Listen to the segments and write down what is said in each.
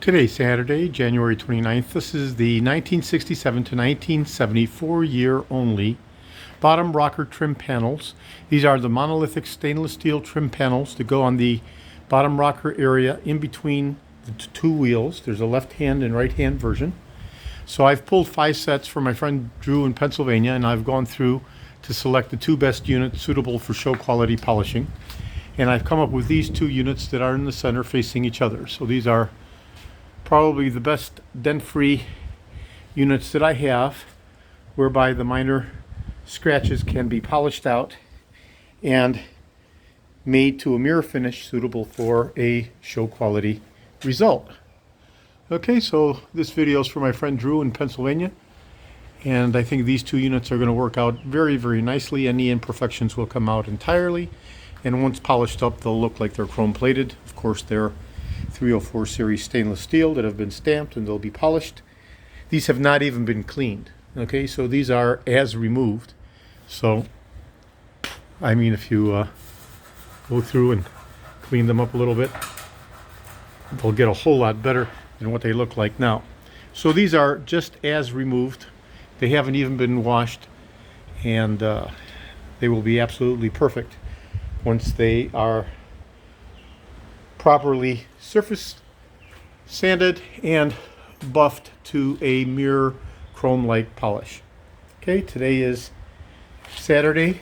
Today's Saturday, January 29th. This is the 1967 to 1974 year only bottom rocker trim panels. These are the monolithic stainless steel trim panels that go on the bottom rocker area in between the two wheels. There's a left hand and right hand version. So I've pulled 5 sets for my friend Drew in Pennsylvania, and I've gone through to select the 2 best units suitable for show quality polishing. And I've come up with these 2 units that are in the center facing each other. So these are probably the best dent-free units that I have, whereby the minor scratches can be polished out and made to a mirror finish suitable for a show quality result. Okay, so this video is for my friend Drew in Pennsylvania, and I think these 2 units are going to work out very, very nicely. Any imperfections will come out entirely, and once polished up, they'll look like they're chrome plated. Of course, they're 304 series stainless steel that have been stamped, and they'll be polished. These have not even been cleaned. Okay, so these are as removed. So I mean, if you go through and clean them up a little bit, they'll get a whole lot better than what they look like now. So these are just as removed. They haven't even been washed, and they will be absolutely perfect once they are properly surface sanded and buffed to a mirror chrome-like polish. Okay, today is Saturday,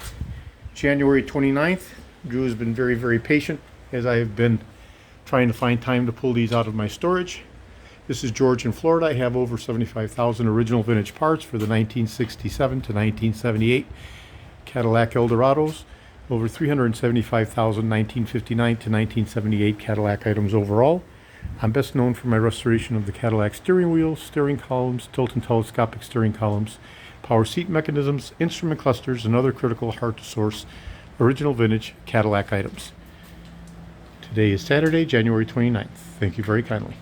January 29th. Drew has been very, very patient as I have been trying to find time to pull these out of my storage. This is George in Florida. I have over 75,000 original vintage parts for the 1967 to 1978 Cadillac Eldorados. Over 375,000 1959 to 1978 Cadillac items overall. I'm best known for my restoration of the Cadillac steering wheels, steering columns, tilt and telescopic steering columns, power seat mechanisms, instrument clusters, and other critical hard-to-source original vintage Cadillac items. Today is Saturday, January 29th. Thank you very kindly.